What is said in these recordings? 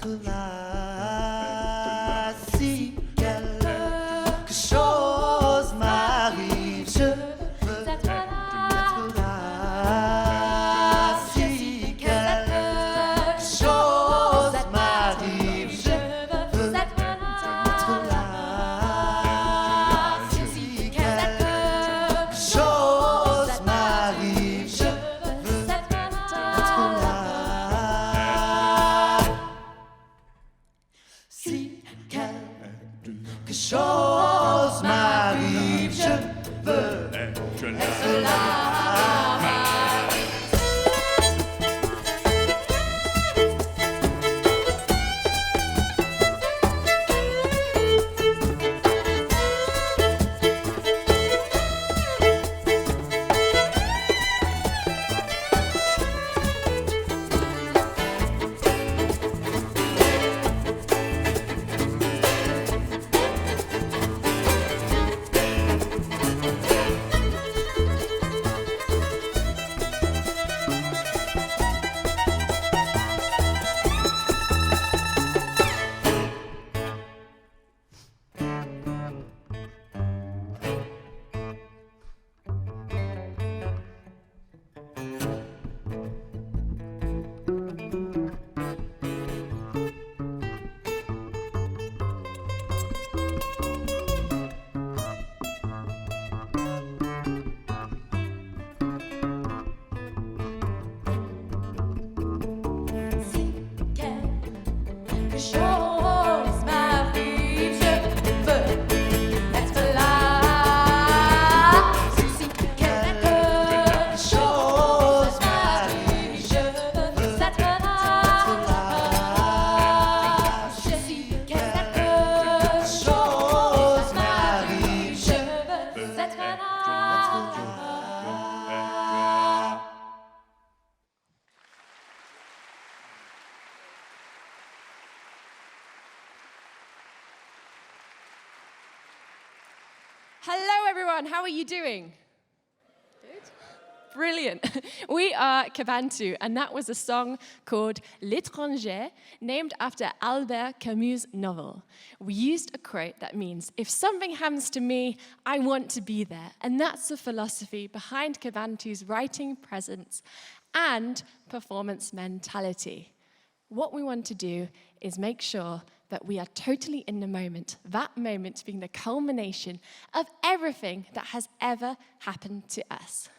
Mettre là, si quelque chose m'arrive, je veux être là. Si quelque chose m'arrive, je veux être là. Si quelque chose m'arrive, je veux être là. Si quelque chose m'arrive, je veux être là. Hello, everyone. How are you doing? Good. Brilliant. We are Kabantu, and that was a song called L'étranger, named after Albert Camus' novel. We used a quote that means, if something happens to me, I want to be there. And that's the philosophy behind Kabantu's writing presence and performance mentality. What we want to do is make sure that we are totally in the moment, that moment being the culmination of everything that has ever happened to us.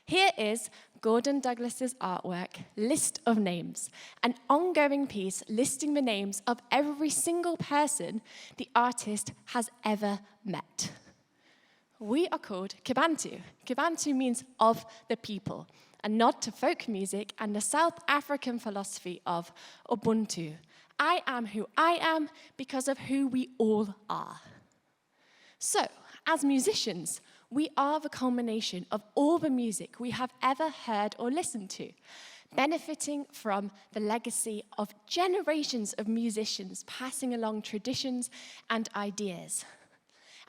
Here is Gordon Douglas's artwork, List of Names, an ongoing piece listing the names of every single person the artist has ever met. We are called Kabantu. Kabantu means of the people, a nod to folk music and the South African philosophy of Ubuntu. I am who I am because of who we all are. So, as musicians, we are the culmination of all the music we have ever heard or listened to, benefiting from the legacy of generations of musicians passing along traditions and ideas.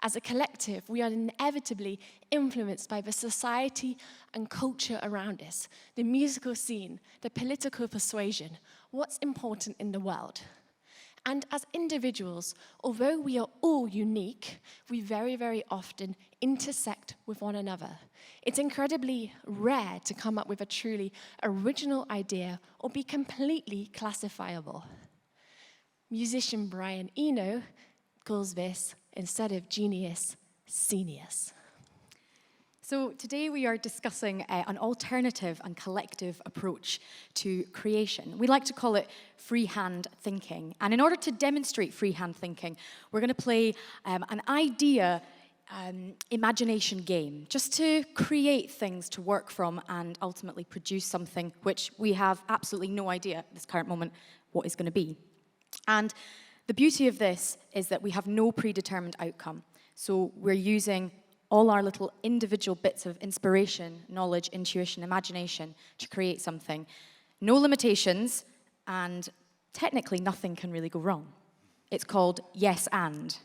As a collective, we are inevitably influenced by the society and culture around us, the musical scene, the political persuasion, what's important in the world. And as individuals, although we are all unique, we very, very often intersect with one another. It's incredibly rare to come up with a truly original idea or be completely classifiable. Musician Brian Eno calls this, instead of genius, scenius. So today we are discussing an alternative and collective approach to creation. We like to call it freehand thinking. And in order to demonstrate freehand thinking, we're going to play an idea imagination game, just to create things to work from and ultimately produce something which we have absolutely no idea at this current moment what is going to be. And the beauty of this is that we have no predetermined outcome. So we're using all our little individual bits of inspiration, knowledge, intuition, imagination to create something. No limitations, and technically nothing can really go wrong. It's called yes and.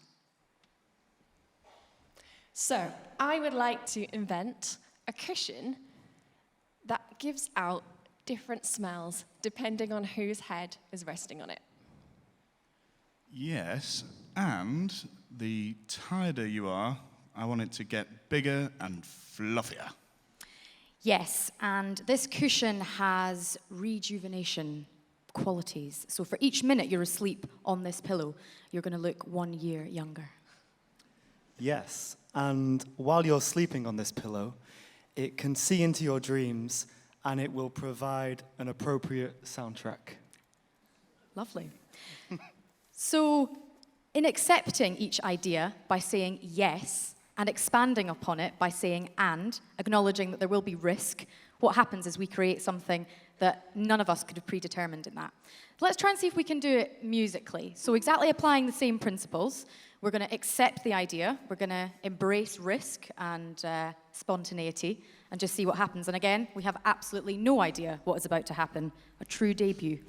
So I would like to invent a cushion that gives out different smells depending on whose head is resting on it. Yes, and the tireder you are, I want it to get bigger and fluffier. Yes, and this cushion has rejuvenation qualities. So for each minute you're asleep on this pillow, you're going to look 1 year younger. Yes, and while you're sleeping on this pillow, it can see into your dreams and it will provide an appropriate soundtrack. Lovely. So in accepting each idea by saying yes and expanding upon it by saying and, acknowledging that there will be risk, what happens is we create something that none of us could have predetermined in that. Let's try and see if we can do it musically. So exactly applying the same principles, we're going to accept the idea, we're going to embrace risk and spontaneity, and just see what happens. And again, we have absolutely no idea what is about to happen. A true debut.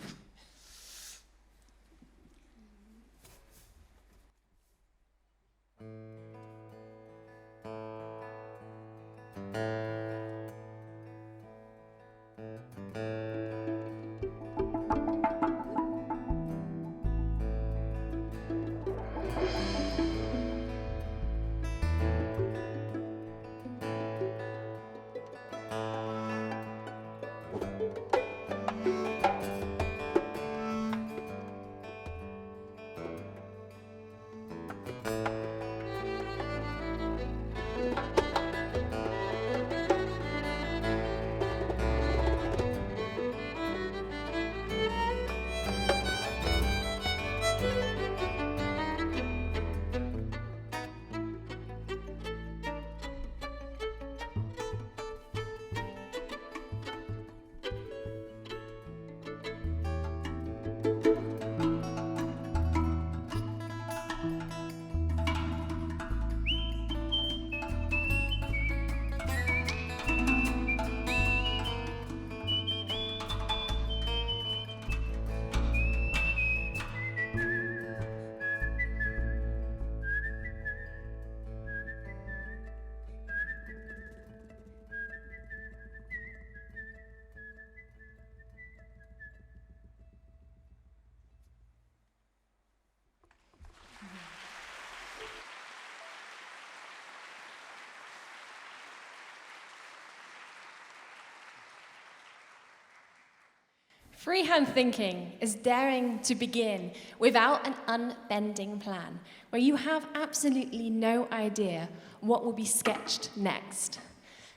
Freehand thinking is daring to begin without an unbending plan, where you have absolutely no idea what will be sketched next.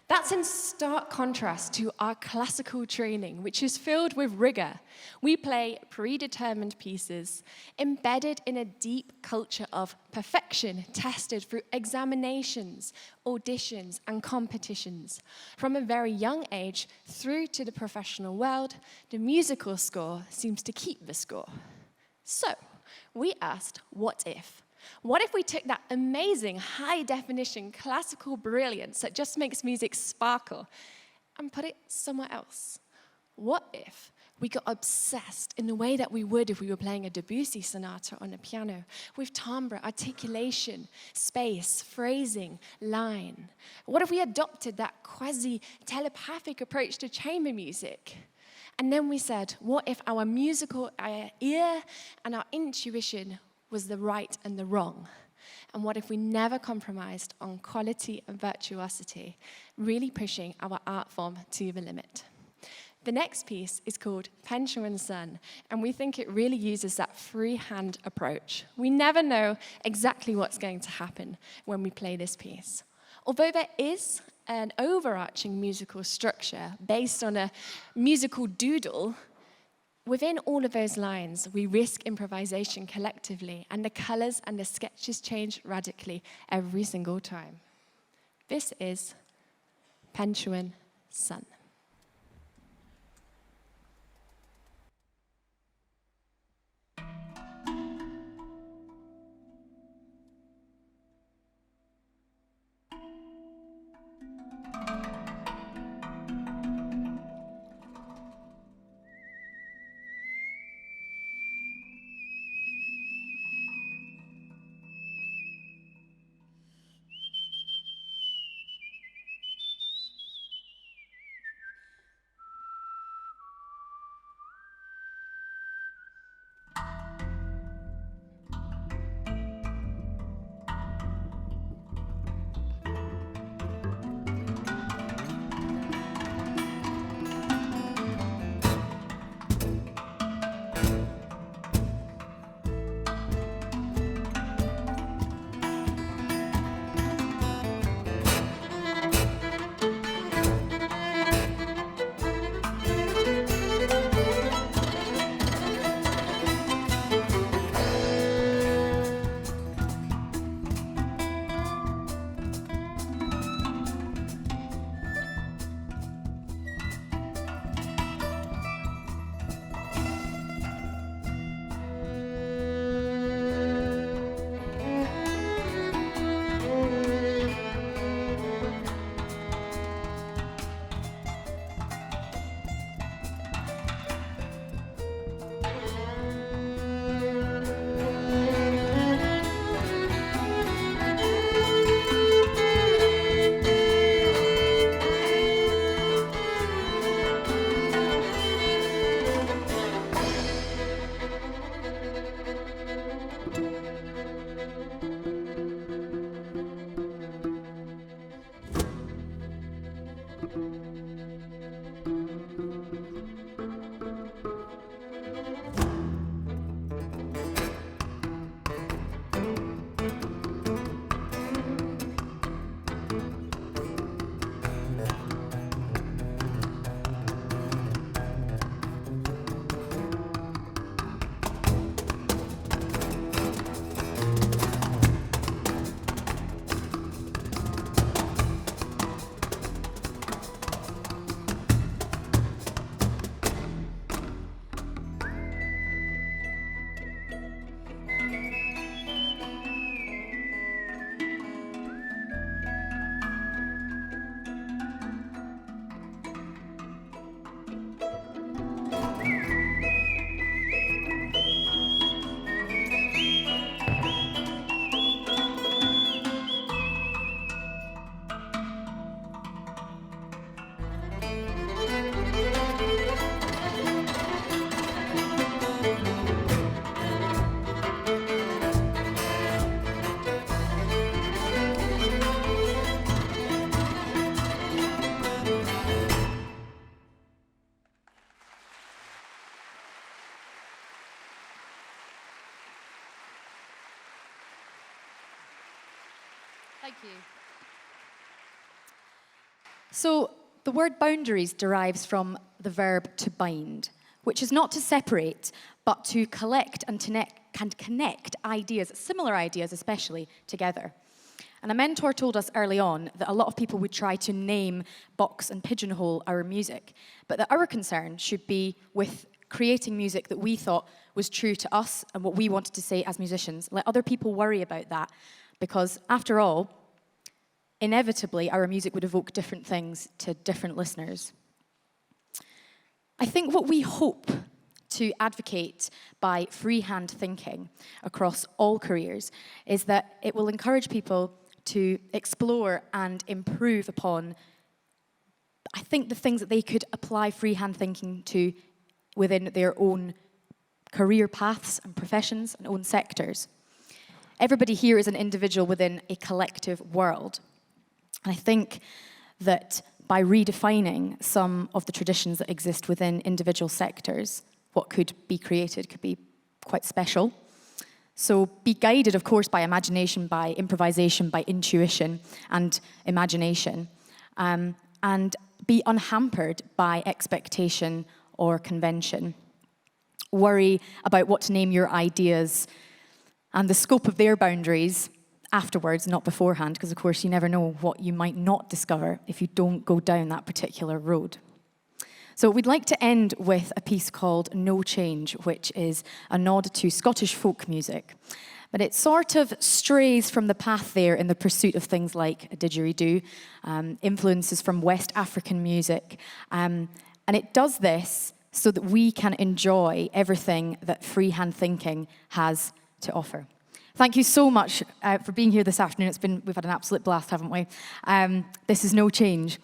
That's in stark contrast to our classical training, which is filled with rigor. We play predetermined pieces embedded in a deep culture of perfection, tested through examinations, auditions, and competitions. From a very young age through to the professional world, the musical score seems to keep the score. So, we asked, what if? What if we took that amazing high-definition classical brilliance that just makes music sparkle and put it somewhere else? What if we got obsessed in the way that we would if we were playing a Debussy sonata on a piano, with timbre, articulation, space, phrasing, line? What if we adopted that quasi-telepathic approach to chamber music? And then we said, what if our musical ear and our intuition was the right and the wrong? And what if we never compromised on quality and virtuosity, really pushing our art form to the limit? The next piece is called Pension Sun, and we think it really uses that freehand approach. We never know exactly what's going to happen when we play this piece. Although there is an overarching musical structure based on a musical doodle, within all of those lines, we risk improvisation collectively, and the colors and the sketches change radically every single time. This is Pension Sun. Thank you. So the word boundaries derives from the verb to bind, which is not to separate, but to collect and connect ideas, similar ideas especially, together. And a mentor told us early on that a lot of people would try to name, box and pigeonhole our music, but that our concern should be with creating music that we thought was true to us and what we wanted to say as musicians. Let other people worry about that, because after all, inevitably our music would evoke different things to different listeners. I think what we hope to advocate by freehand thinking across all careers is that it will encourage people to explore and improve upon, I think, the things that they could apply freehand thinking to within their own career paths and professions and own sectors. Everybody here is an individual within a collective world. And I think that by redefining some of the traditions that exist within individual sectors, what could be created could be quite special. So be guided, of course, by imagination, by improvisation, by intuition and imagination. And be unhampered by expectation or convention. Worry about what to name your ideas and the scope of their boundaries afterwards, not beforehand, because of course you never know what you might not discover if you don't go down that particular road. So we'd like to end with a piece called No Change, which is a nod to Scottish folk music. But it sort of strays from the path there in the pursuit of things like a didgeridoo, influences from West African music. And it does this so that we can enjoy everything that freehand thinking has to offer. Thank you so much for being here this afternoon. We've had an absolute blast, haven't we? This is No Change.